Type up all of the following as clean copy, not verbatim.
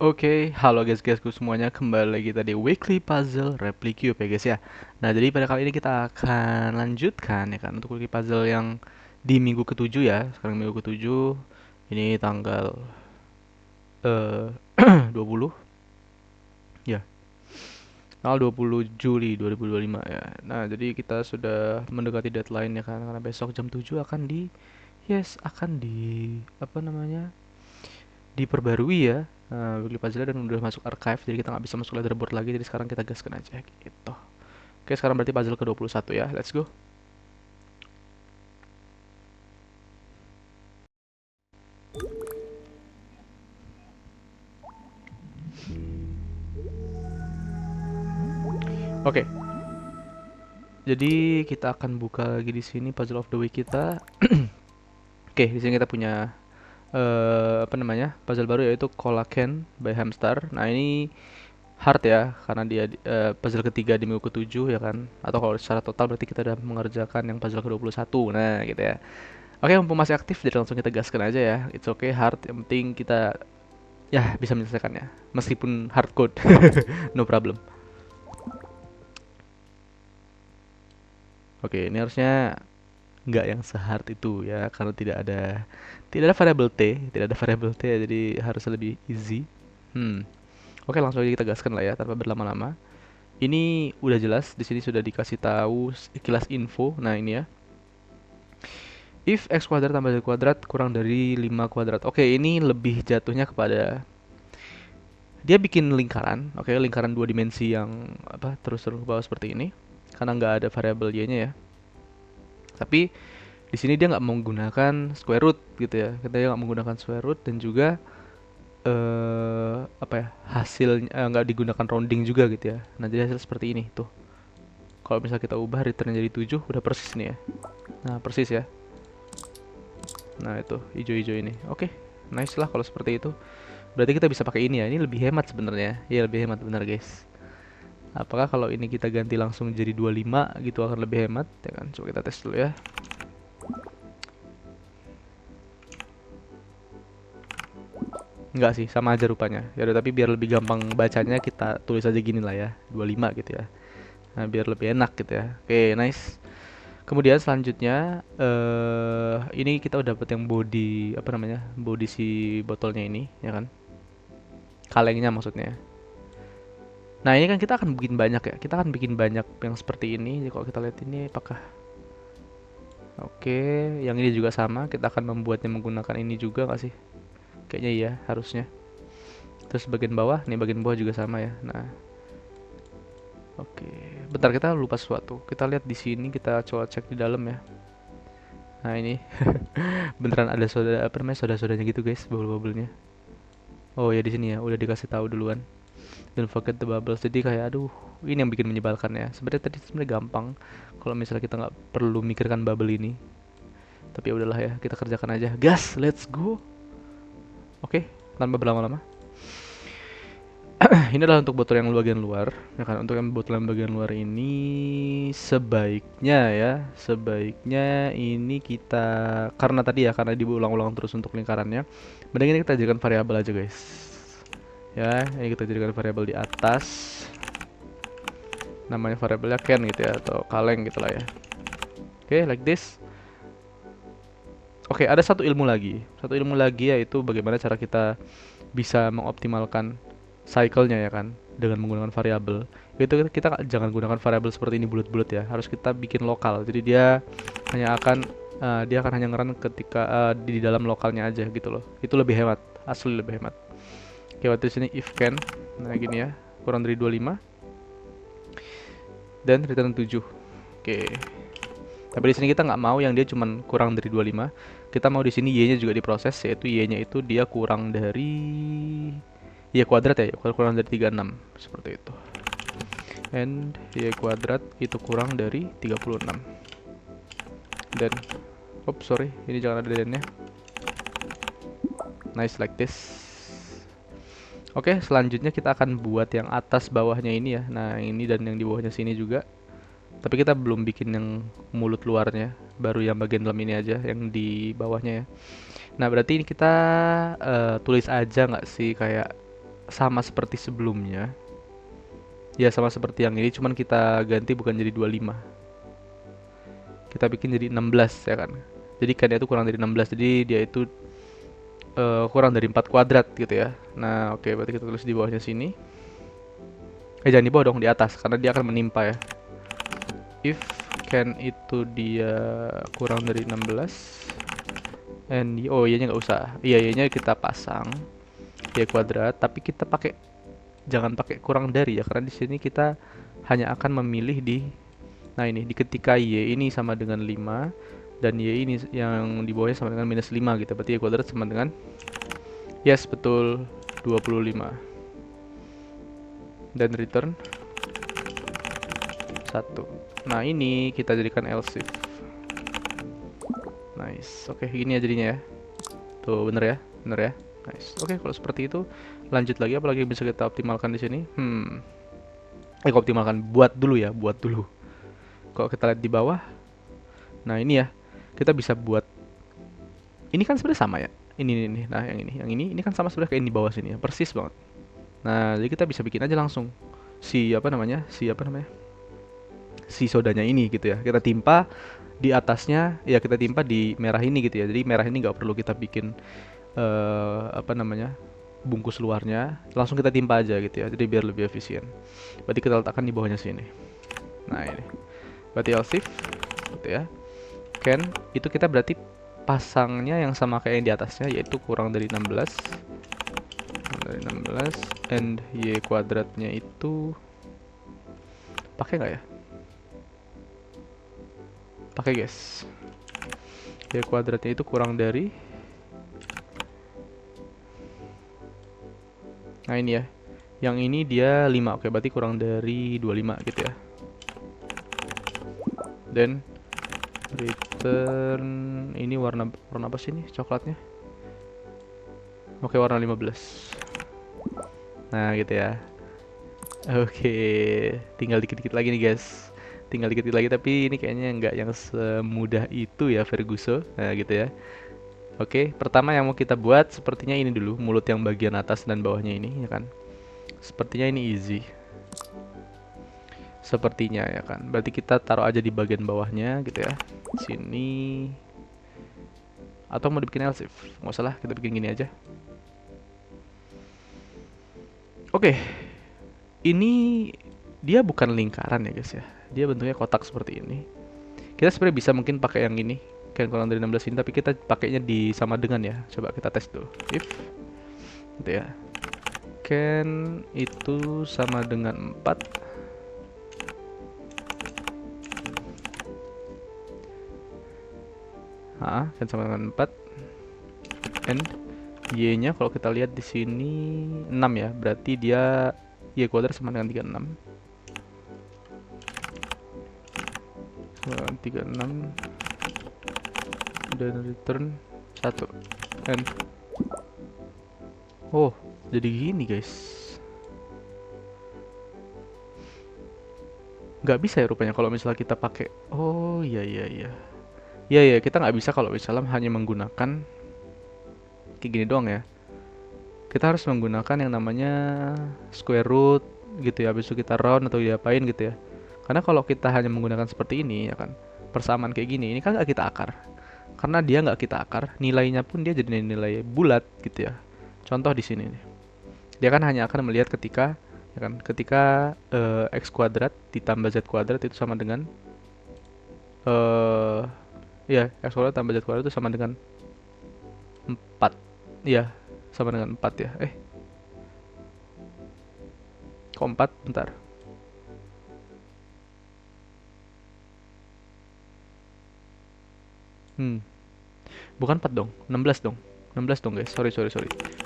Oke, halo guys-guysku semuanya, kembali lagi tadi Weekly Puzzle Reply Cube ya guys ya. Nah, jadi pada kali ini kita akan lanjutkan ya kan untuk Weekly Puzzle yang di minggu ketujuh ya. Sekarang minggu ketujuh, ini tanggal 20 ya, tanggal 20 Juli 2025 ya. Nah, jadi kita sudah mendekati deadline ya kan, karena besok jam 7 akan akan di apa namanya? Diperbarui ya, weekly puzzle dan udah masuk archive, jadi kita nggak bisa masuk leaderboard lagi, jadi sekarang kita gaskan aja gitu. Oke, sekarang berarti puzzle ke 21 ya, let's go. Oke, jadi kita akan buka lagi di sini puzzle of the week kita. Oke, di sini kita punya apa namanya, puzzle baru yaitu Collagen by Hamstar. Nah, ini hard ya, karena dia puzzle ketiga di minggu ketujuh ya kan, atau kalau secara total berarti kita udah mengerjakan yang puzzle ke 21. Nah gitu ya. Oke, mumpung masih aktif, jadi langsung kita gaskan aja ya. It's okay, hard. Yang penting kita ya bisa menyelesaikannya. Meskipun hard code. No problem. Oke, ini harusnya nggak yang sehard itu ya. Karena tidak ada variable T. Tidak ada variable T ya, jadi harus lebih easy. Oke, langsung aja kita gaskan lah ya, tanpa berlama-lama. Ini udah jelas, di sini sudah dikasih tahu sekilas info. Nah ini ya. If x kuadrat tambah y kuadrat kurang dari 5 kuadrat. Oke, ini lebih jatuhnya kepada dia bikin lingkaran, oke, lingkaran dua dimensi yang apa terus-terus ke bawah seperti ini, karena nggak ada variabel y-nya ya. Tapi di sini dia nggak menggunakan square root gitu ya, dia nggak menggunakan square root dan juga apa ya, hasilnya nggak digunakan rounding juga gitu ya. Nah, jadi hasil seperti ini tuh. Kalau misalnya kita ubah return jadi 7, udah persis nih ya. Nah, persis ya. Nah, itu hijau-hijau ini. Oke, nice lah kalau seperti itu. Berarti kita bisa pakai ini ya. Ini lebih hemat sebenarnya. Iya, lebih hemat benar, guys. Apakah kalau ini kita ganti langsung jadi 25 gitu akan lebih hemat? Ya kan? Coba kita tes dulu ya. Enggak sih, sama aja rupanya. Ya udah, tapi biar lebih gampang bacanya kita tulis aja gini lah ya. 25 gitu ya. Nah, biar lebih enak gitu ya. Oke, nice. Kemudian selanjutnya ini kita udah dapet yang body apa namanya? Body si botolnya ini, ya kan? Kalengnya maksudnya. Nah, ini kan kita akan bikin banyak ya. Kita akan bikin banyak yang seperti ini. Jadi kalau kita lihat ini apakah oke, yang ini juga sama. Kita akan membuatnya menggunakan ini juga nggak sih? Kayaknya iya, harusnya. Terus bagian bawah, nih bagian bawah juga sama ya. Nah, oke. Bentar, kita lupa sesuatu. Kita lihat di sini, kita coba cek di dalam ya. Nah, ini beneran ada soda apa namanya? Soda-sodanya gitu, guys, bubble-bubblenya. Oh ya, di sini ya, udah dikasih tahu duluan. Don't forget the bubbles. Jadi kayak aduh, ini yang bikin menyebalkan ya. Sebenarnya tadi sebenarnya gampang kalau misalnya kita nggak perlu mikirkan bubble ini. Tapi ya udahlah ya, kita kerjakan aja. Gas, let's go. Oke, tanpa berlama-lama. Ini adalah untuk botol yang bagian luar, ya kan? Untuk yang botol yang bagian luar ini sebaiknya ini kita, karena tadi ya, karena diulang-ulang terus untuk lingkarannya, mending ini kita jadikan variabel aja, guys. Ya, ini kita jadikan variabel di atas. Namanya variabelnya Ken gitu ya, atau kaleng gitu lah ya. Oke, like this. Oke, ada satu ilmu lagi. Satu ilmu lagi yaitu bagaimana cara kita bisa mengoptimalkan cycle-nya ya kan, dengan menggunakan variabel. Itu kita jangan gunakan variabel seperti ini bulat-bulat ya. Harus kita bikin lokal. Jadi dia akan hanya ngeran ketika di dalam lokalnya aja gitu loh. Itu lebih hemat, asli lebih hemat. Oke, waktu di sini if can. Nah, gini ya. Kurang dari 25 dan return 7. Oke. Tapi di sini kita nggak mau yang dia cuman kurang dari 25. Kita mau di sini y-nya juga diproses, yaitu y-nya itu dia kurang dari y kuadrat ya, kurang dari 36 seperti itu. And y kuadrat itu kurang dari 36. Dan oops, sorry, ini jangan ada dan-nya. Nice, like this. Oke, selanjutnya kita akan buat yang atas bawahnya ini ya. Nah, ini dan yang di bawahnya sini juga. Tapi kita belum bikin yang mulut luarnya, baru yang bagian dalam ini aja, yang di bawahnya ya. Nah, berarti ini kita tulis aja nggak sih kayak sama seperti sebelumnya. Ya sama seperti yang ini, cuman kita ganti bukan jadi 25. Kita bikin jadi 16 ya kan. Jadi kan dia itu kurang dari 16, jadi dia itu kurang dari 4 kuadrat gitu ya. Nah oke, berarti kita tulis di bawahnya sini. Jangan di bawah dong, di atas, karena dia akan menimpa ya. If can itu dia kurang dari 16 and oh iya nya nggak usah, iya nya kita pasang y kuadrat, tapi kita pakai, jangan pakai kurang dari ya, karena di sini kita hanya akan memilih di, nah ini di ketika y ini sama dengan 5 dan y ini yang di bawahnya sama dengan minus 5 gitu, berarti y kuadrat sama dengan, yes betul, 25 dan return 1. Nah ini kita jadikan else if. Nice, oke gini ya jadinya ya, tuh bener ya, bener ya. Nice. Oke, kalau seperti itu lanjut lagi, apalagi bisa kita optimalkan di sini. Optimalkan, buat dulu ya, buat dulu. Kalau kita lihat di bawah, nah ini ya, kita bisa buat. Ini kan sebenarnya sama ya. Ini, nah yang ini kan sama sebenarnya kayak di bawah sini ya, persis banget. Nah, jadi kita bisa bikin aja langsung si apa namanya, si sodanya ini gitu ya. Kita timpa di atasnya, ya kita timpa di merah ini gitu ya. Jadi merah ini nggak perlu kita bikin apa namanya, bungkus luarnya, langsung kita timpa aja gitu ya, jadi biar lebih efisien. Berarti kita letakkan di bawahnya sini. Nah ini berarti else if gitu ya, can itu kita berarti pasangnya yang sama kayak yang di atasnya, yaitu kurang dari 16 and y kuadratnya itu pakai nggak ya, pakai guys. Y kuadratnya itu kurang dari, nah ini ya, yang ini dia 5, oke berarti kurang dari 25 gitu ya. Dan return ini warna apa sih ini coklatnya? Oke, warna 15. Nah gitu ya. Oke, tinggal dikit-dikit lagi nih guys. Tinggal dikit-dikit lagi, tapi ini kayaknya nggak yang semudah itu ya Ferguso. Nah gitu ya. Oke, pertama yang mau kita buat sepertinya ini dulu, mulut yang bagian atas dan bawahnya ini ya kan. Sepertinya ini easy. Sepertinya ya kan. Berarti kita taruh aja di bagian bawahnya gitu ya. Sini. Atau mau dibikin else if? Nggak usah lah, kita bikin gini aja. Oke. Ini dia bukan lingkaran ya guys ya. Dia bentuknya kotak seperti ini. Kita sebenarnya bisa mungkin pakai yang ini, kan kurang dari 16 ini, tapi kita pakainya di sama dengan ya. Coba kita tes dulu. If gitu ya. Can itu sama dengan 4. Kan sama dengan 4. And y-nya kalau kita lihat di sini 6 ya. Berarti dia y kuadrat sama dengan 36. Sama dengan 36 dan return 1. And oh, jadi gini guys. Nggak bisa ya rupanya kalau misalnya kita pakai. Oh iya. Iya, kita nggak bisa kalau misalnya hanya menggunakan kayak gini doang ya. Kita harus menggunakan yang namanya square root gitu ya, habis itu kita round atau diapain gitu ya. Karena kalau kita hanya menggunakan seperti ini ya kan, persamaan kayak gini, ini kan nggak kita akar. Karena dia nggak kita akar, nilainya pun dia jadi nilai bulat gitu ya. Contoh di sini nih. Dia kan hanya akan melihat ketika ya kan, ketika x kuadrat ditambah z kuadrat itu sama dengan ya, x kuadrat tambah z kuadrat itu sama dengan 4. Iya, sama dengan 4 ya. Kok 4? Bentar. Bukan 4 dong, 16 dong. 16 dong guys, sorry.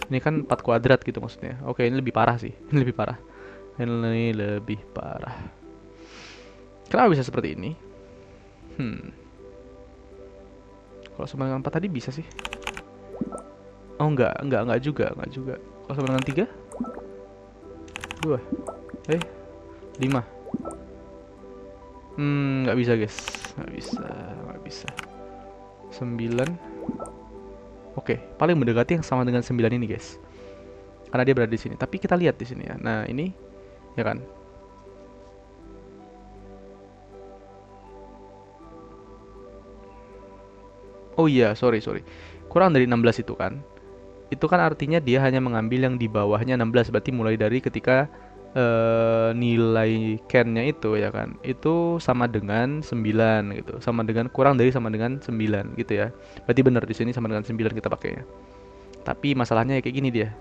Ini kan 4 kuadrat gitu maksudnya. Oke, ini lebih parah sih. Ini lebih parah. Ini lebih parah. Kenapa bisa seperti ini? Kalau sama dengan 4 tadi bisa sih. Oh enggak juga. Kalau sama dengan 3? 2. 5. Nggak bisa guys. Nggak bisa. 9. Oke, paling mendekati yang sama dengan 9 ini guys. karena dia berada di sini. Tapi kita lihat di sini ya. Nah, ini ya kan. Oh iya, sorry, sorry. Kurang dari 16 itu kan. Itu kan artinya dia hanya mengambil yang di bawahnya 16, berarti mulai dari ketika nilai can-nya itu ya kan. Itu sama dengan 9 gitu. Sama dengan kurang dari sama dengan 9 gitu ya. Berarti benar di sini sama dengan 9 kita pakainya. Tapi masalahnya ya kayak gini dia.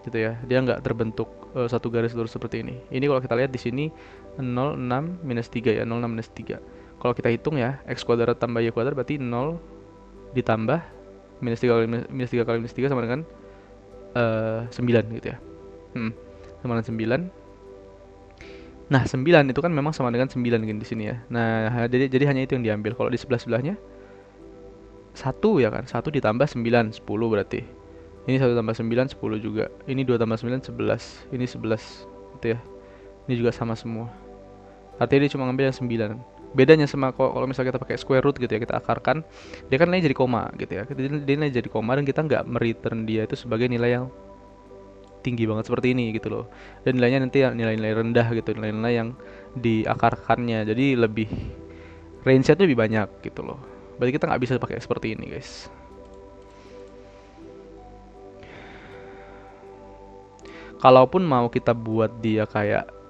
Gitu ya. Dia nggak terbentuk satu garis lurus seperti ini. Ini kalau kita lihat di sini 06 minus 3 ya, 06 minus 3. Kalau kita hitung ya, x kuadrat tambah y kuadrat berarti 0 ditambah minus 3 kali minus 3 sama dengan 9 gitu ya. Sama dengan 9. Nah, 9 itu kan memang sama dengan 9 gini di sini ya. Nah, jadi hanya itu yang diambil. Kalau di sebelah-sebelahnya 1 ya kan. 1 ditambah 9, 10 berarti. Ini 1 tambah 9, 10 juga. Ini 2 tambah 9, 11. Ini 11 gitu ya. Ini juga sama semua. Artinya dia cuma ngambil yang 9. Bedanya sama kalau misalnya kita pakai square root gitu ya, kita akarkan, dia kan nilainya jadi koma gitu ya. Dia nilai jadi koma dan kita nggak mereturn dia itu sebagai nilai yang tinggi banget seperti ini gitu loh. Dan nilainya nanti nilai-nilai rendah gitu, nilai-nilai yang diakarkannya. Jadi lebih range-nya tuh lebih banyak gitu loh. Berarti kita nggak bisa pakai seperti ini guys. Kalaupun mau kita buat dia kayak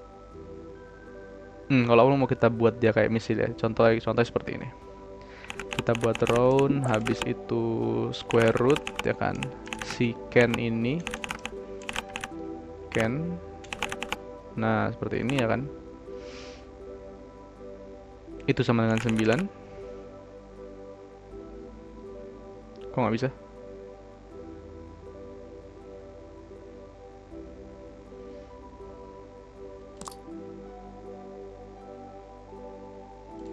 kalaupun mau kita buat dia kayak misalnya contoh seperti ini. Kita buat round, habis itu square root ya kan. Si can ini can. Nah, seperti ini ya kan. Itu sama dengan 9. Kok nggak bisa?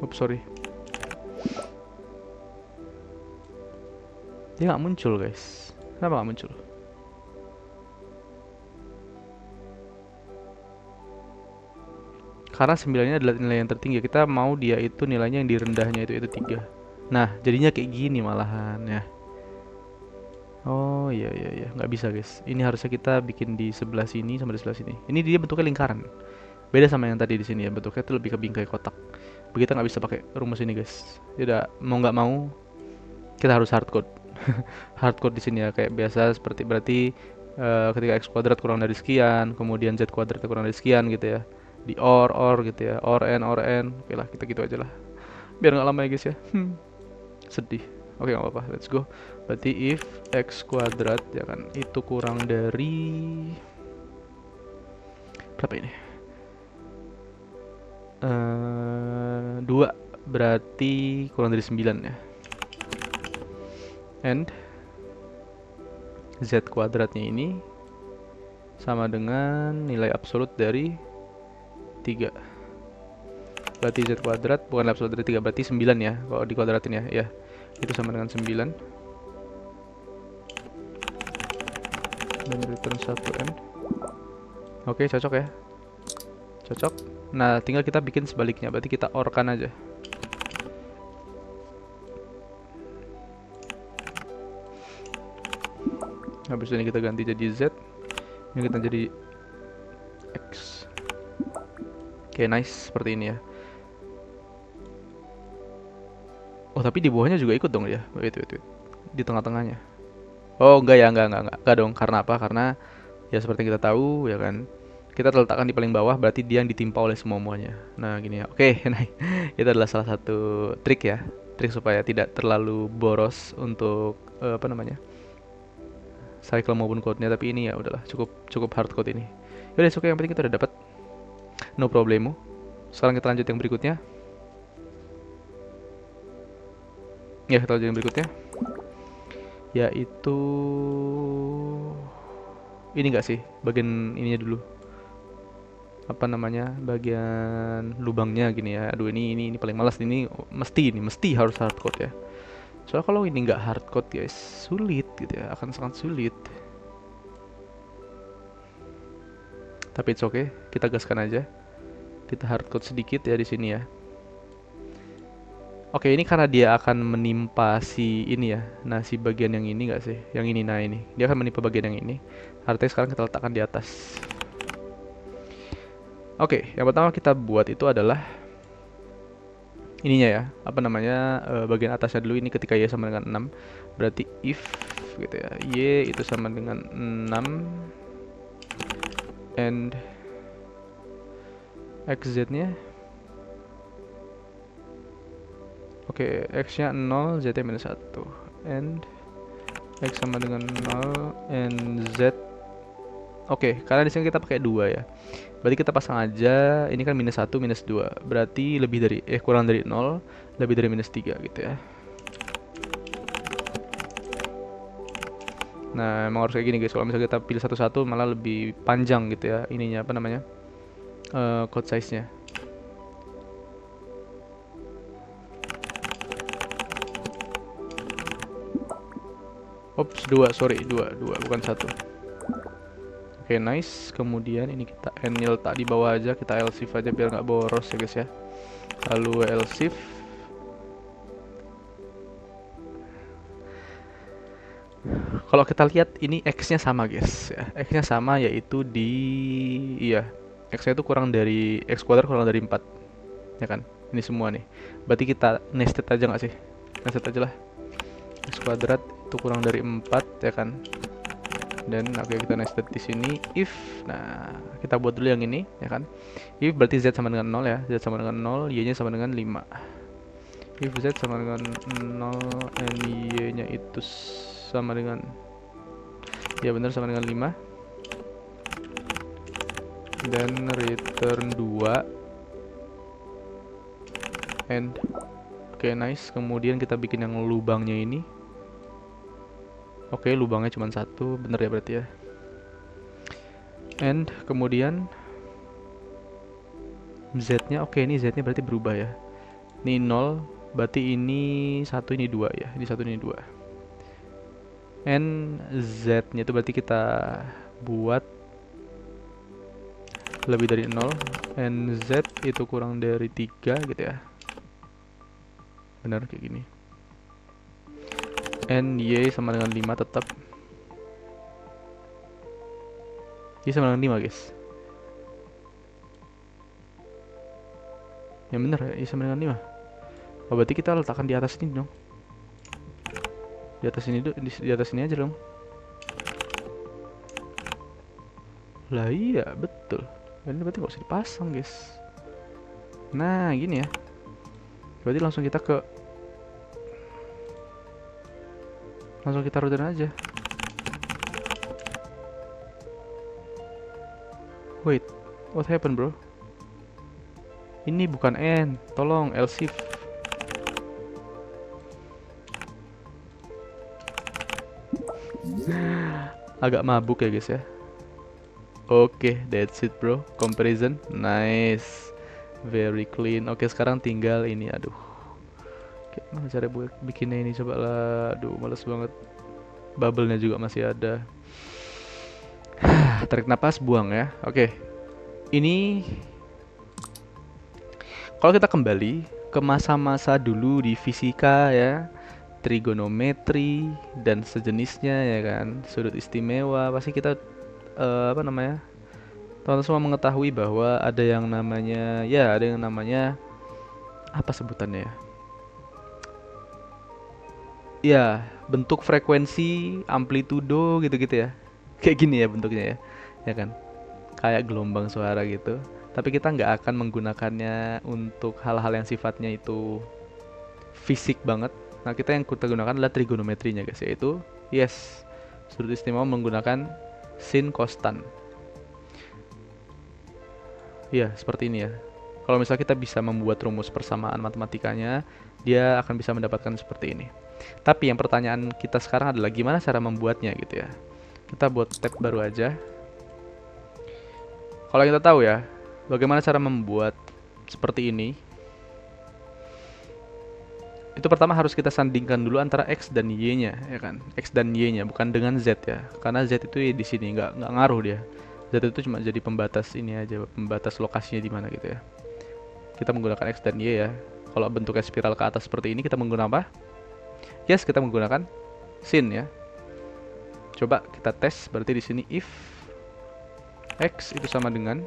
Oops, sorry. Dia nggak muncul guys. Kenapa nggak muncul? Karena 9 ini adalah nilai yang tertinggi. Kita mau dia itu nilainya yang di rendahnya itu 3. Nah, jadinya kayak gini malahan ya. Oh iya iya iya, nggak bisa guys. Ini harusnya kita bikin di sebelah sini sama di sebelah sini. Ini dia bentuknya lingkaran. Beda sama yang tadi di sini ya, bentuknya itu lebih ke bingkai kotak. Begitu nggak bisa pakai rumus ini guys. Tidak mau nggak mau kita harus hardcode. Hardcode di sini ya kayak biasa seperti berarti ketika x kuadrat kurang dari sekian, kemudian z kuadrat kurang dari sekian gitu ya. Di or gitu ya, or n. Oke lah, kita gitu aja lah. Biar nggak lama ya guys ya. Sedih. Oke, nggak apa-apa, let's go. Berarti if x kuadrat ya kan itu kurang dari berapa ini? 2 berarti kurang dari 9 ya. And z kuadratnya ini sama dengan nilai absolut dari 3. Berarti z kuadrat bukan absolut dari 3, berarti 9 ya kalau dikuadratin ya. Ya, itu sama dengan 9. Dan return 1n. Oke, cocok ya. Cocok. Nah, tinggal kita bikin sebaliknya. Berarti kita orkan aja. Habis ini kita ganti jadi z. Ini kita jadi x. Oke, nice. Seperti ini ya. Oh, tapi di bawahnya juga ikut dong ya. Wait. Di tengah-tengahnya. Oh, enggak ya, enggak dong. Karena apa? Karena ya seperti yang kita tahu ya kan. Kita letakkan di paling bawah berarti dia yang ditimpa oleh semuanya. Nah, gini ya. Oke, nah, itu adalah salah satu trik ya. Trik supaya tidak terlalu boros untuk apa namanya? Cycle maupun code-nya, tapi ini ya udahlah, cukup hard code ini. Yaudah, oke, yang penting kita udah dapat. No problemo. Sekarang kita lanjut yang berikutnya. Ya, kita lanjut yang berikutnya. Yaitu ini enggak sih? Bagian ininya dulu. Apa namanya? Bagian lubangnya gini ya. Aduh, ini paling malas ini mesti harus hardcode ya. Soalnya kalau ini nggak hardcode guys, sulit gitu ya, akan sangat sulit. Tapi it's okay, kita gaskan aja. Kita hardcode sedikit ya di sini ya. Oke, ini karena dia akan menimpa si ini ya. Nah, si bagian yang ini nggak sih? Yang ini, nah ini. Dia akan menimpa bagian yang ini. Artinya sekarang kita letakkan di atas. Oke, yang pertama kita buat itu adalah ininya ya. Apa namanya? Bagian atasnya dulu, ini ketika Y sama dengan 6. Berarti if gitu ya. Y itu sama dengan 6 and xz-nya. Oke, x-nya 0, z-nya minus 1. And x sama dengan 0 and z. Oke, karena di sini kita pakai 2 ya. Berarti kita pasang aja, ini kan minus 1, minus 2. Berarti lebih dari, kurang dari 0, lebih dari minus 3 gitu ya. Nah, emang harus kayak gini guys. Kalau misalnya kita pilih satu-satu malah lebih panjang gitu ya. Ininya apa namanya? Code size-nya. Ops, 2, sorry, 2, bukan 1. Oke, nice. Kemudian ini kita enil tak di bawah aja, kita else if aja biar nggak boros ya guys ya. Lalu else if. Kalau kita lihat ini x-nya sama guys ya. X-nya sama yaitu di iya. X-nya itu kurang dari x kuadrat kurang dari 4. Ya kan? Ini semua nih. Berarti kita nested aja nggak sih? Nested aja lah. X kuadrat itu kurang dari 4 ya kan? Dan oke, kita nested di sini if. Nah, kita buat dulu yang ini ya kan. If berarti z sama dengan 0 ya. Z sama dengan 0, y-nya sama dengan 5. If z sama dengan 0 and y-nya itu sama dengan, ya benar, sama dengan 5. Dan return 2 and oke, nice. Kemudian kita bikin yang lubangnya ini. Oke, lubangnya cuma 1, bener ya berarti ya. And kemudian z-nya, oke, ini z-nya berarti berubah ya. Ini 0, berarti ini 1, ini 2 ya. Ini 1, ini 2. And z-nya itu berarti kita buat lebih dari 0. And z itu kurang dari 3 gitu ya. Benar kayak gini. And y sama dengan 5 tetap. Y sama dengan 5 guys. Yang bener ya, Y sama dengan 5. Oh, berarti kita letakkan di atas ini dong. Di atas ini, di atas ini aja dong. Lah iya, betul. Ini berarti nggak usah dipasang guys. Nah, gini ya. Berarti langsung kita rutin aja. Wait, what happened bro? Ini bukan end, tolong else if. Agak mabuk ya guys ya. Oke, that's it bro. Comparison, nice, very clean. Oke, sekarang tinggal ini, aduh. Oke, mana cara buat bikinnya ini, coba lah. Aduh, males banget. Bubble-nya juga masih ada. Tarik napas, buang ya. Oke, ini kalau kita kembali ke masa-masa dulu di fisika ya, trigonometri dan sejenisnya ya kan, sudut istimewa, pasti kita apa namanya, teman-teman semua mengetahui bahwa ada yang namanya, ya ada yang namanya apa sebutannya ya, ya bentuk frekuensi, amplitudo gitu-gitu ya, kayak gini ya bentuknya ya, ya kan, kayak gelombang suara gitu. Tapi kita nggak akan menggunakannya untuk hal-hal yang sifatnya itu fisik banget. Nah, kita yang kita gunakan adalah trigonometrinya guys, yaitu yes, sudut istimewa menggunakan sin kostan. Iya, seperti ini ya. Kalau misalnya kita bisa membuat rumus persamaan matematikanya, dia akan bisa mendapatkan seperti ini. Tapi yang pertanyaan kita sekarang adalah gimana cara membuatnya gitu ya. Kita buat tab baru aja. Kalau kita tahu ya, bagaimana cara membuat seperti ini, itu pertama harus kita sandingkan dulu antara x dan y-nya ya kan, x dan y-nya bukan dengan z ya, karena z itu ya di sini nggak ngaruh dia. Z itu cuma jadi pembatas ini aja, pembatas lokasinya di mana gitu ya. Kita menggunakan x dan y ya. Kalau bentuknya spiral ke atas seperti ini kita menggunakan apa? Yes, kita menggunakan sin ya. Coba kita tes, berarti di sini if x itu sama dengan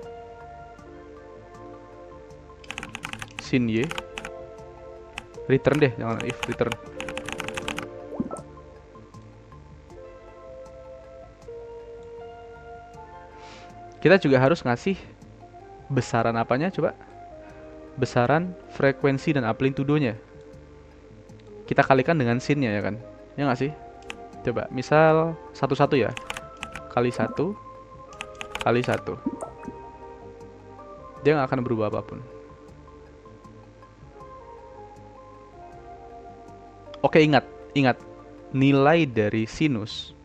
sin y, return deh, jangan if, return. Kita juga harus ngasih besaran apanya, coba. Besaran frekuensi dan amplitudonya. Kita kalikan dengan sin-nya ya kan? Ya nggak sih? Coba, misal 1 ya. Kali 1 kali 1. Dia nggak akan berubah apapun. Oke, ingat. Nilai dari sinus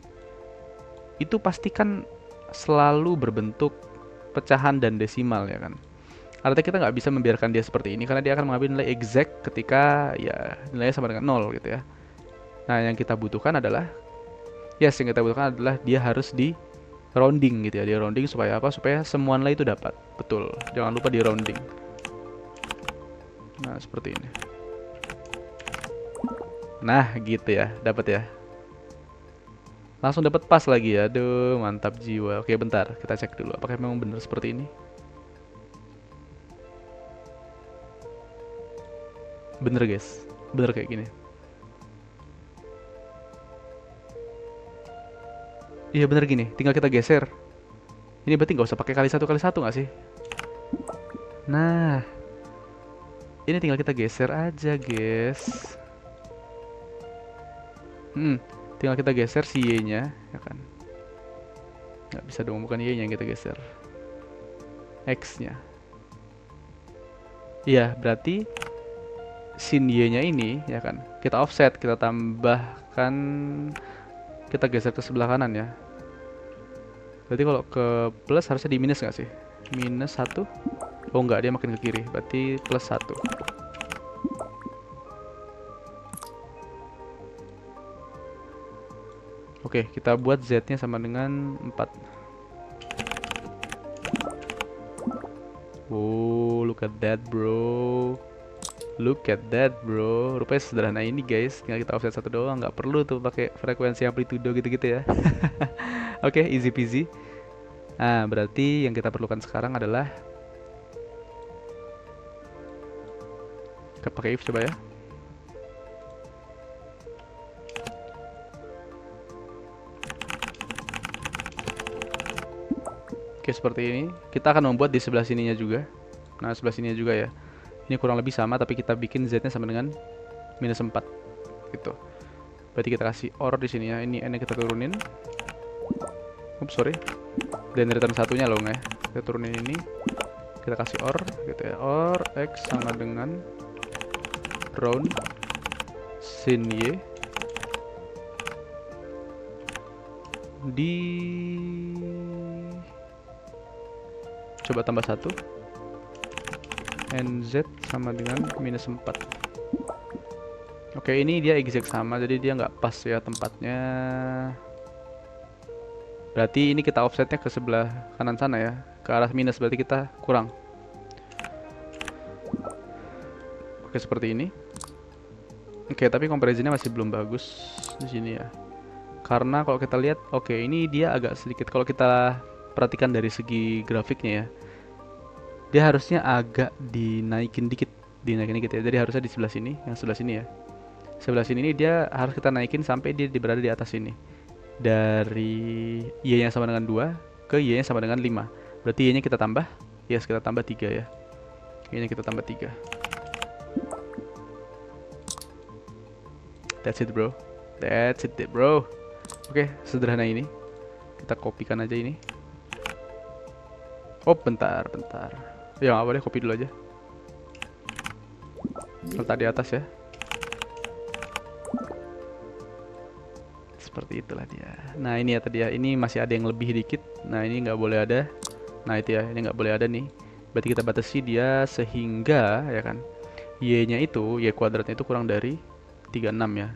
itu pasti kan selalu berbentuk pecahan dan desimal ya kan. Artinya kita nggak bisa membiarkan dia seperti ini karena dia akan mengambil nilai exact ketika ya nilainya sama dengan 0 gitu ya. Nah, yang kita butuhkan adalah dia harus di rounding gitu ya. Di rounding supaya apa? Supaya semua nilai itu dapat. Betul. Jangan lupa di rounding. Nah, seperti ini. Nah, gitu ya. Dapat ya. Langsung dapat pas lagi ya. Aduh, mantap jiwa. Oke, bentar. Kita cek dulu apakah memang benar seperti ini. Bener guys. Bener kayak gini. Iya bener gini. Tinggal kita geser. Ini berarti nggak usah pakai kali satu nggak sih? Nah, ini tinggal kita geser aja guys. Tinggal kita geser si Y-nya, ya kan? Nggak bisa dong, bukan Y-nya yang kita geser. X-nya. Iya, berarti sin Y-nya ini, ya kan? Kita offset, kita tambahkan, kita geser ke sebelah kanan ya. Berarti kalau ke plus harusnya di minus nggak sih? Minus 1. Oh nggak, dia makin ke kiri. Berarti plus 1. Oke, kita buat Z-nya sama dengan 4. Oh, look at that bro. Look at that bro. Rupanya sederhana ini guys. Tinggal kita offset 1 doang. Nggak perlu tuh pakai frekuensi amplitudo gitu-gitu ya. Oke, easy peasy. Nah, berarti yang kita perlukan sekarang adalah kita pakai if coba ya. Oke, seperti ini. Kita akan membuat di sebelah sininya juga. Nah, sebelah sininya juga ya. Ini kurang lebih sama, tapi kita bikin Z-nya sama dengan minus 4. Gitu. Berarti kita kasih OR di sini ya. Ini N-nya kita turunin. Oops, sorry. Dan return satunya loh ya. Kita turunin ini. Kita kasih OR gitu ya. OR X sama dengan round sin Y di coba tambah 1 NZ sama dengan minus 4. Oke, ini dia exact sama, jadi dia nggak pas ya tempatnya. Berarti ini kita offsetnya ke sebelah kanan sana ya, ke arah minus, berarti kita kurang. Oke, seperti ini. Oke, tapi comparisonnya masih belum bagus di sini ya. Karena kalau kita lihat, oke, ini dia agak sedikit, kalau kita perhatikan dari segi grafiknya ya, dia harusnya agak dinaikin dikit ya. Jadi harusnya di sebelah sini, yang sebelah sini ya. Sebelah sini ini dia harus kita naikin sampai dia berada di atas ini. Dari Y-nya sama dengan 2 ke Y-nya sama dengan 5. Berarti Y-nya kita tambah. Yes, kita tambah 3 ya. Y-nya kita tambah 3. That's it bro. That's it bro. Oke, sederhana ini. Kita kopikan aja ini. Oh, bentar. Ya nggak boleh, copy dulu aja. Letak di atas ya. Seperti itulah dia. Nah ini ya tadi ya. Ini masih ada yang lebih dikit. Nah ini nggak boleh ada. Nah itu ya. Ini nggak boleh ada nih. Berarti kita batasi dia sehingga ya kan. Y-nya itu, Y kuadratnya itu kurang dari 36 ya.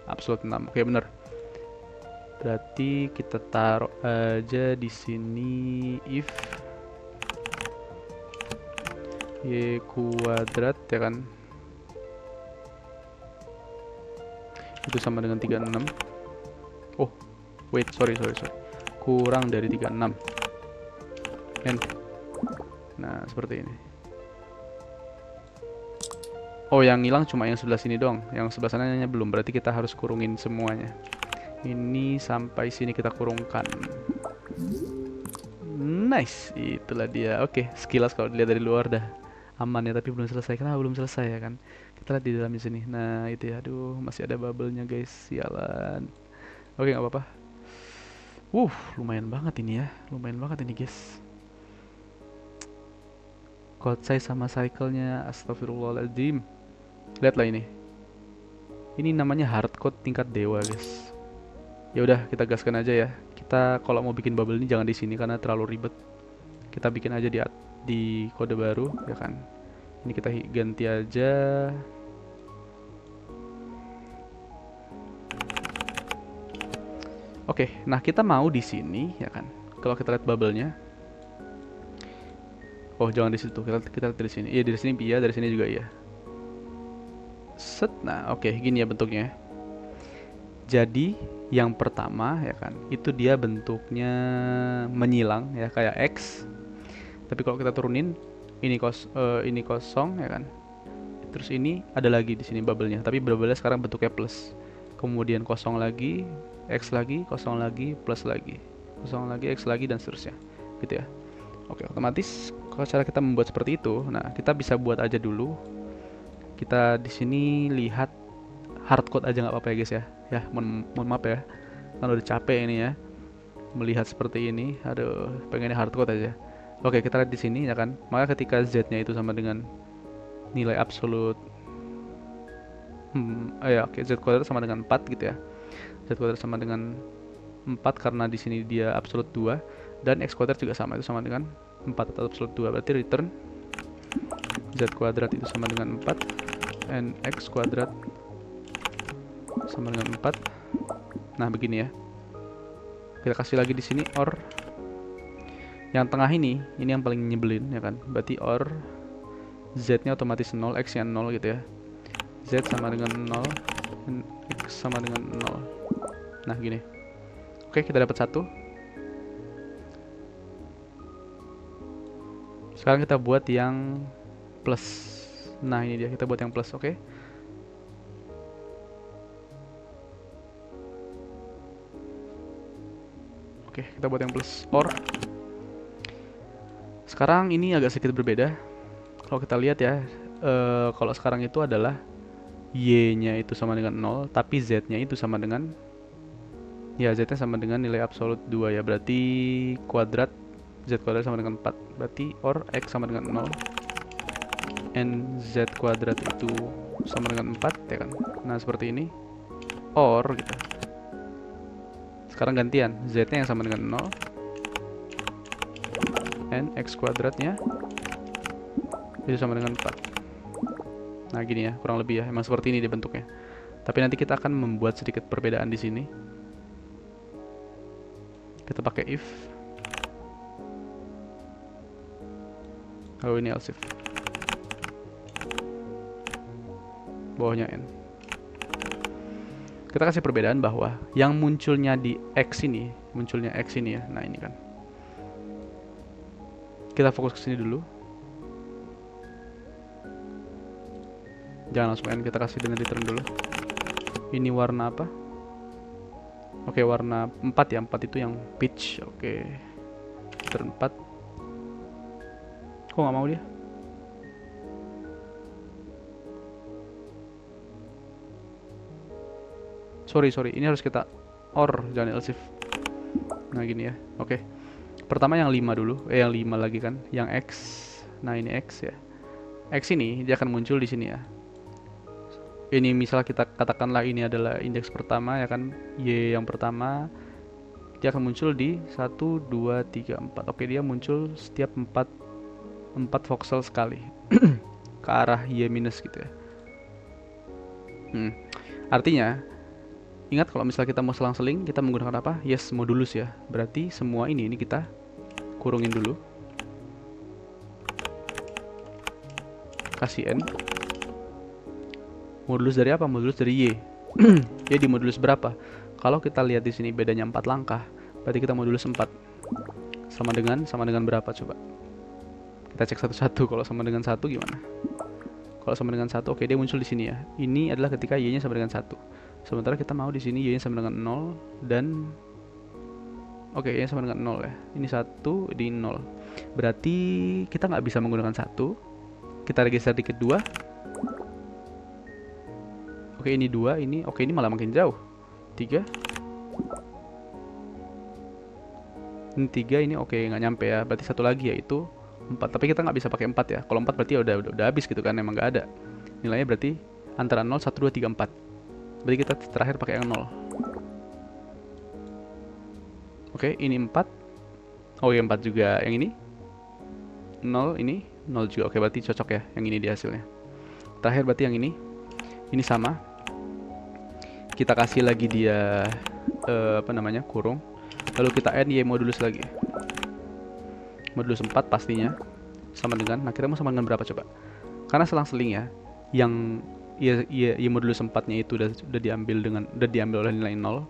Absolut 6. Oke bener. Berarti kita taruh aja di sini if Y kuadrat ya kan itu sama dengan 36. Oh, wait, sorry. Kurang dari 36. End. Nah, seperti ini. Oh, yang hilang cuma yang sebelah sini doang. Yang sebelah sananya belum. Berarti kita harus kurungin semuanya. Ini sampai sini kita kurungkan. Nice, itulah dia. Oke, sekilas kalau dilihat dari luar dah aman ya, tapi belum selesai. Kenapa belum selesai ya kan? Kita lihat di dalamnya sini. Nah, itu ya. Aduh, masih ada bubble-nya guys. Sialan. Oke, nggak apa-apa. Lumayan banget ini ya. Lumayan banget ini guys. Code size sama cycle-nya, astagfirullahaladzim. Lihatlah ini. Ini namanya hardcode tingkat dewa guys. Ya udah, kita gaskan aja ya. Kita kalau mau bikin bubble ini jangan di sini karena terlalu ribet. Kita bikin aja di kode baru ya kan. Ini kita ganti aja. Oke, nah kita mau di sini ya kan. Kalau kita lihat bubble-nya. Oh, jangan di situ. Kita lihat dari sini. Iya, dari sini iya, dari sini juga iya. Set. Nah, oke, gini ya bentuknya. Jadi yang pertama ya kan, itu dia bentuknya menyilang ya kayak X. Tapi kalau kita turunin ini kosong ya kan. Terus ini ada lagi di sini bubble-nya, tapi bubble-nya sekarang bentuknya plus. Kemudian kosong lagi, X lagi, kosong lagi, plus lagi. Kosong lagi, X lagi dan seterusnya. Gitu ya. Oke, otomatis kalau cara kita membuat seperti itu, nah kita bisa buat aja dulu. Kita di sini lihat hardcode aja nggak apa-apa ya guys ya. Ya, mohon maaf ya. Kan udah capek ini ya melihat seperti ini. Aduh, pengennya hardcode aja. Oke, kita lihat di sini ya kan. Maka ketika z-nya itu sama dengan nilai absolut oke, z kuadrat sama dengan 4 gitu ya. Z kuadrat sama dengan 4 karena di sini dia absolut 2 dan x kuadrat juga sama, itu sama dengan 4 atau absolut 2. Berarti return z kuadrat itu sama dengan 4 and x kuadrat sama dengan 4. Nah, begini ya. Kita kasih lagi di sini or yang tengah ini yang paling nyebelin ya kan. Berarti or z-nya otomatis 0, x-nya 0 gitu ya. Z sama dengan 0 dan x sama dengan 0. Nah, gini. Oke, kita dapat 1. Sekarang kita buat yang plus. Nah, ini dia, kita buat yang plus, oke. Oke, kita buat yang plus or. Sekarang ini agak sedikit berbeda. Kalau kita lihat ya, kalau sekarang itu adalah y-nya itu sama dengan 0, tapi z-nya itu sama dengan z-nya sama dengan nilai absolut 2 ya. Berarti kuadrat z kuadrat sama dengan 4. Berarti or x sama dengan 0 and z kuadrat itu sama dengan 4 ya kan. Nah, seperti ini. Or gitu. Sekarang gantian, z-nya yang sama dengan 0 and x kuadratnya itu sama dengan 4. Nah, gini ya, kurang lebih ya. Emang seperti ini dia bentuknya. Tapi nanti kita akan membuat sedikit perbedaan di sini. Kita pakai if. Oh, ini else if. Bawahnya n. Kita kasih perbedaan bahwa yang munculnya di x ini, ya. Nah, ini kan. Kita fokus ke sini dulu. Jangan langsung n, kita kasih dengan return dulu. Ini warna apa? Oke, warna 4 ya. 4 itu yang peach. Oke. Return 4. Kok nggak mau dia? Sorry. Ini harus kita or, jangan else if. Nah, gini ya. Oke. Pertama yang 5 dulu. Yang 5 lagi kan. Yang x. Nah, ini x ya. X ini dia akan muncul di sini ya. Ini misal kita katakanlah ini adalah indeks pertama ya kan, y yang pertama, dia akan muncul di 1, 2, 3, 4. Oke, dia muncul setiap 4 voxel sekali ke arah y minus gitu ya. Artinya ingat kalau misal kita mau selang-seling, kita menggunakan apa? Yes, modulus ya. Berarti semua ini kita kurungin dulu, kasih n. Modulus dari apa? Modulus dari y. Y di modulus berapa? Kalau kita lihat di sini bedanya 4 langkah, berarti kita modulus 4. Sama dengan berapa coba? Kita cek satu-satu. Kalau sama dengan 1 gimana? Kalau sama dengan 1, oke, dia muncul di sini ya. Ini adalah ketika y-nya sama dengan 1. Sementara kita mau di sini y-nya sama dengan 0 dan oke, y-nya sama dengan 0 ya. Ini 1 di 0. Berarti kita nggak bisa menggunakan 1. Kita register dikit 2. Oke, ini 2, ini oke, ini malah makin jauh. 3. Ini 3, ini oke, nggak nyampe ya. Berarti satu lagi yaitu 4. Tapi kita nggak bisa pakai 4 ya. Kalau 4 berarti ya udah habis gitu kan, emang nggak ada. Nilainya berarti antara 0, 1, 2, 3, 4. Berarti kita terakhir pakai yang 0. Oke, ini 4. Oh, yang 4 juga. Yang ini 0, ini 0 juga. Oke, berarti cocok ya yang ini di hasilnya. Terakhir berarti yang ini. Ini sama. Kita kasih lagi dia kurung. Lalu kita add y modulus lagi. Modulus 4 pastinya sama dengan, nah kita mau sama dengan berapa coba? Karena selang-seling ya, yang y modulus 4-nya itu udah diambil oleh nilai 0.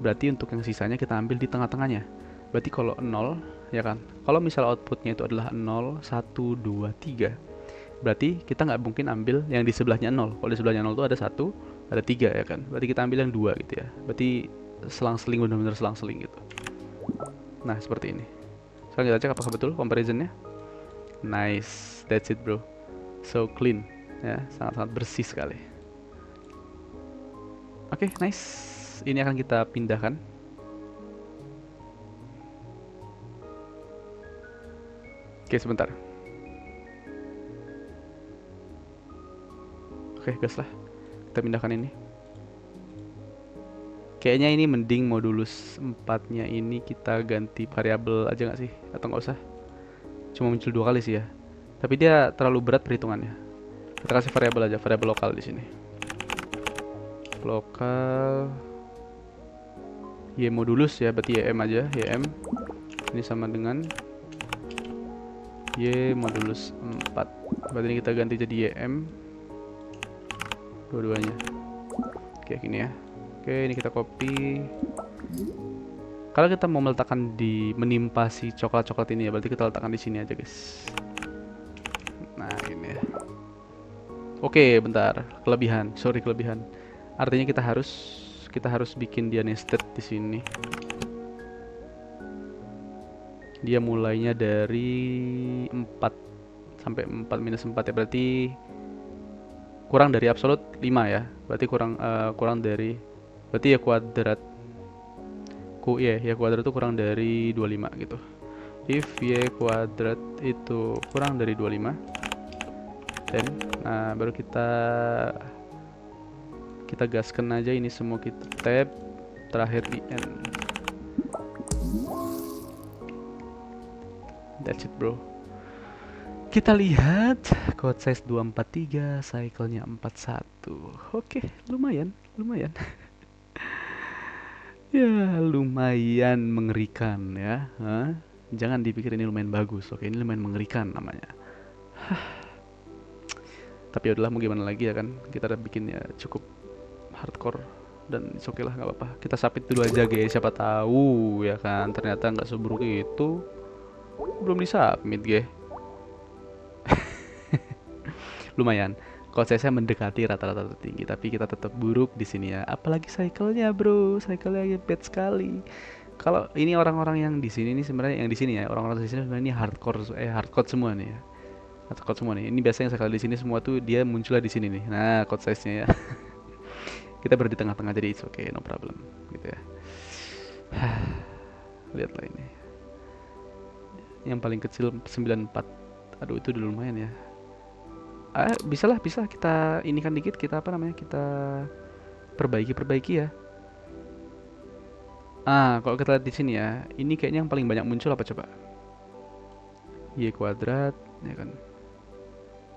Berarti untuk yang sisanya kita ambil di tengah-tengahnya. Berarti kalau 0 ya kan, kalau misal outputnya itu adalah 0, 1, 2, 3, berarti kita nggak mungkin ambil yang di sebelahnya 0. Kalau di sebelahnya 0 itu ada 1, ada 3 ya kan, berarti kita ambil yang 2 gitu ya. Berarti selang-seling, benar-benar selang-seling gitu. Nah seperti ini. Sekarang kita cek apakah betul comparisonnya. Nice, that's it bro. So clean ya, sangat-sangat bersih sekali. Oke, nice. Ini akan kita pindahkan. Oke, sebentar. Oke, gas lah. Kita pindahkan ini. Kayaknya ini mending modulus 4-nya ini kita ganti variabel aja nggak sih? Atau nggak usah? Cuma muncul 2 kali sih ya. Tapi dia terlalu berat perhitungannya. Kita kasih variabel aja, variabel lokal di sini. Lokal y modulus ya, berarti ym aja, ym. Ini sama dengan y modulus 4. Berarti ini kita ganti jadi ym dua-duanya. Oke, gini ya. Oke, ini kita copy. Kalau kita mau meletakkan menimpa si coklat-coklat ini ya, berarti kita letakkan di sini aja, guys. Nah, ini ya. Oke, bentar. Kelebihan. Artinya kita harus bikin dia nested di sini. Dia mulainya dari 4 sampai 4 minus 4 ya, berarti kurang dari absolut 5 ya. Berarti kurang dari, berarti ya kuadrat kuadrat itu kurang dari 25 gitu. If y kuadrat itu kurang dari 25, then nah baru kita gaskan aja ini semua, kita tab terakhir di n. That's it bro. Kita lihat code size 243, cycle-nya 41. Oke, lumayan. Ya, lumayan mengerikan ya. Hah? Jangan dipikir ini lumayan bagus. Oke, ini lumayan mengerikan namanya. Tapi udahlah, mau gimana lagi ya kan. Kita udah bikin ya cukup hardcore dan oke lah, nggak apa-apa. Kita submit dulu aja guys. Siapa tahu ya kan, ternyata nggak seburuk itu. Belum disubmit guys. Lumayan. Kalau saya mendekati rata-rata tertinggi, tapi kita tetap buruk di sini ya. Apalagi cycle-nya, bro. Cycle-nya bad sekali. Kalau ini orang-orang yang di sini nih sebenarnya, yang di sini ya, orang-orang di sini sebenarnya ini hardcore semua nih ya. Hardcore semua nih. Ini biasanya cycle di sini semua tuh dia munculnya di sini nih. Nah, code size-nya ya. Kita berada di tengah-tengah, jadi it's okay, no problem gitu ya. Lihatlah ini. Yang paling kecil 94. Aduh, itu udah lumayan ya. Bisa kita inikan dikit, kita kita perbaiki ya. Kalau kita lihat di sini ya, ini kayaknya yang paling banyak muncul apa coba? Y kuadrat ya kan.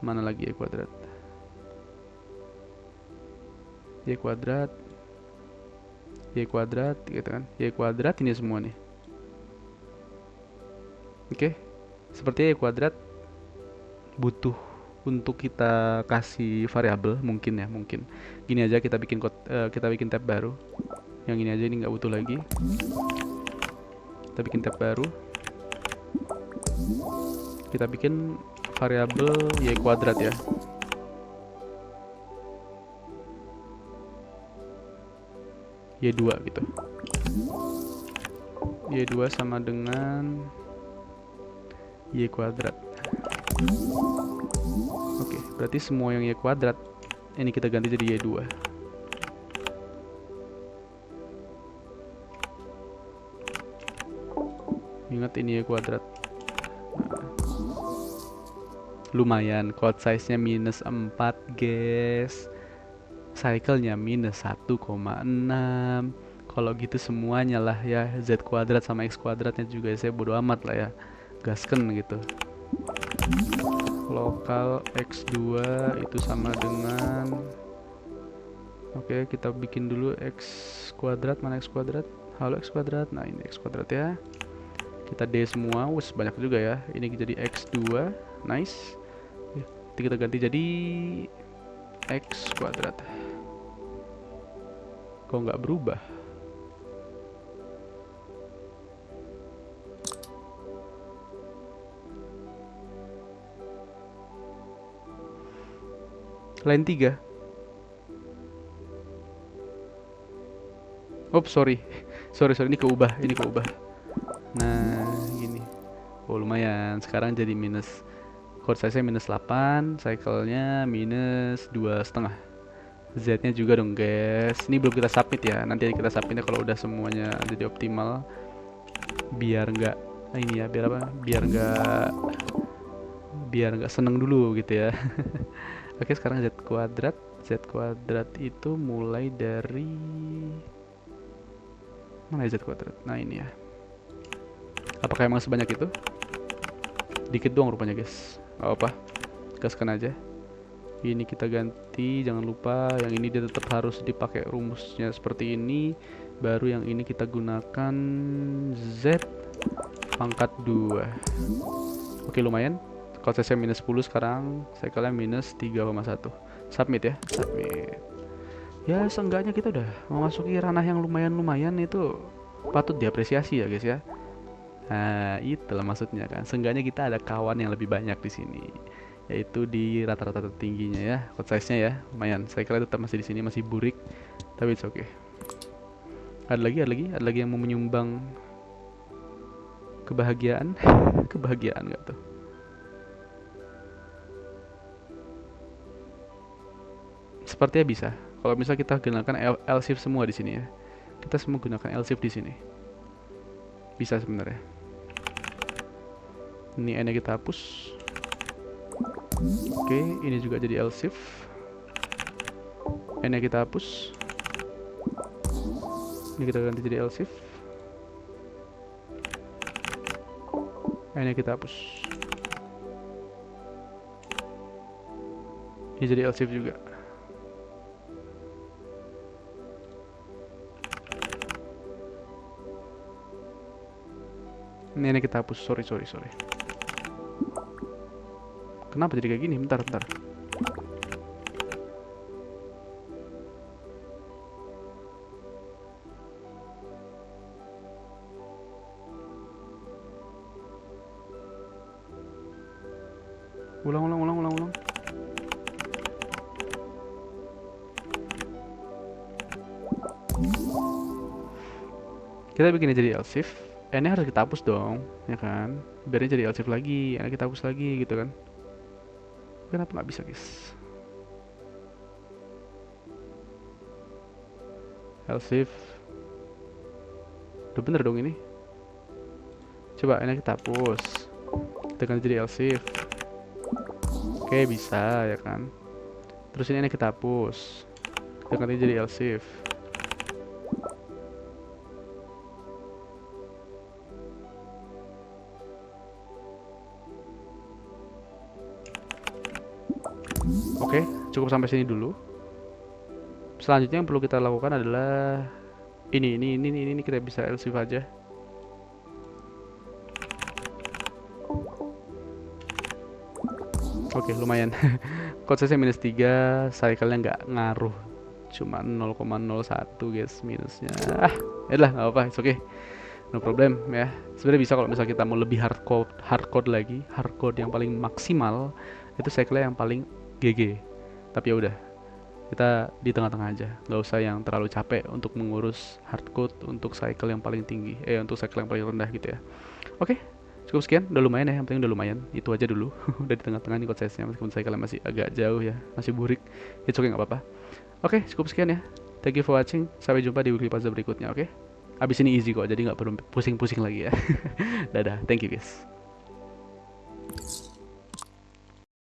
Mana lagi Y kuadrat? Y kuadrat gitu kan. Y kuadrat ini semua nih. Oke. Sepertinya Y kuadrat butuh untuk kita kasih variabel, mungkin ya, mungkin gini aja, kita bikin kita bikin tab baru. Yang ini aja, ini nggak butuh lagi. Kita bikin tab baru. Kita bikin variabel y kuadrat ya. Y2 gitu. Y2 sama dengan y kuadrat. Oke, berarti semua yang y kuadrat ini kita ganti jadi y2. Ingat ini y kuadrat. Nah, lumayan, code size-nya -4 guys. Cycle-nya -1,6. Kalau gitu semuanya lah ya, z kuadrat sama x kuadratnya juga saya bodo amat lah ya, gasken gitu. Lokal x2 itu sama dengan, oke, kita bikin dulu x kuadrat. Mana x kuadrat? Halo x kuadrat. Nah, ini x kuadrat ya. Kita d semua. Wus, banyak juga ya. Ini jadi x2. Nice. Nanti kita ganti jadi x kuadrat. Kok nggak berubah? Line 3. Oh, sorry. Sorry, ini keubah. Nah, gini. Oh, lumayan. Sekarang jadi minus. Code size-nya -8. Cycle-nya -2,5. Z-nya juga dong, guys. Ini belum kita submit ya. Nanti kita submitnya kalau udah semuanya jadi optimal. Biar nggak ini ya, biar apa? Biar nggak seneng dulu gitu ya. Oke, sekarang z kuadrat. Z kuadrat itu mulai dari mana ya z kuadrat? Nah, ini ya. Apakah emang sebanyak itu? Dikit doang rupanya, guys. Gak apa, gaskan aja. Ini kita ganti, jangan lupa yang ini dia tetap harus dipakai rumusnya seperti ini. Baru yang ini kita gunakan z pangkat 2. Oke, lumayan. Code size-nya -10 sekarang, cycle-nya -3,1. Submit ya, submit. Ya, seenggaknya kita udah memasuki ranah yang lumayan itu, patut diapresiasi ya guys ya. Nah, itulah maksudnya kan. Seenggaknya kita ada kawan yang lebih banyak di sini, yaitu di rata-rata tertingginya ya. Code size-nya ya, lumayan. Cycle-nya tetap masih di sini, masih burik, tapi it's okay. Ada lagi yang mau menyumbang kebahagiaan. Kebahagiaan nggak tuh? Sepertinya bisa. Kalau misal kita gunakan L shift semua di sini ya. Kita semua gunakan L shift di sini. Bisa sebenarnya. Ini N-nya kita hapus. Oke, ini juga jadi L shift. N-nya kita hapus. Ini kita ganti jadi L shift. N-nya kita hapus. Ini jadi L shift juga. Ini kita hapus, sorry. Kenapa jadi kayak gini? Bentar. Ulang. Kita bikin jadi L shift. N-nya harus kita hapus dong, ya kan? Biarnya jadi L shift lagi, N-nya kita hapus lagi gitu kan? Kenapa nggak bisa, guys? L shift. Udah bener dong ini. Coba N-nya kita hapus. Kita ganti jadi L shift. Oke, bisa ya kan? Terus ini N-nya kita hapus. Kita ganti jadi L shift. Oke, cukup sampai sini dulu. Selanjutnya yang perlu kita lakukan adalah ini kita bisa L shift aja. Oke, lumayan. Code size minus 3, cycle-nya nggak ngaruh. Cuma 0,01 guys minusnya. Yaudah nggak apa-apa, it's okay. No problem ya. Sebenarnya bisa kalau misalnya kita mau lebih hardcode lagi, hardcode yang paling maksimal itu cycle-nya yang paling GG. Tapi ya udah, kita di tengah-tengah aja. Nggak usah yang terlalu capek untuk mengurus hardcode untuk cycle yang paling tinggi, untuk cycle yang paling rendah gitu ya. Oke, cukup sekian, udah lumayan ya, yang penting udah lumayan. Itu aja dulu. Udah di tengah-tengah nih code size-nya, meskipun cycle masih agak jauh ya, masih burik. It's okay, nggak apa-apa. Oke, cukup sekian ya. Thank you for watching. Sampai jumpa di weekly puzzle berikutnya, oke? Abis ini easy kok, jadi nggak perlu pusing-pusing lagi ya. Dadah, thank you guys.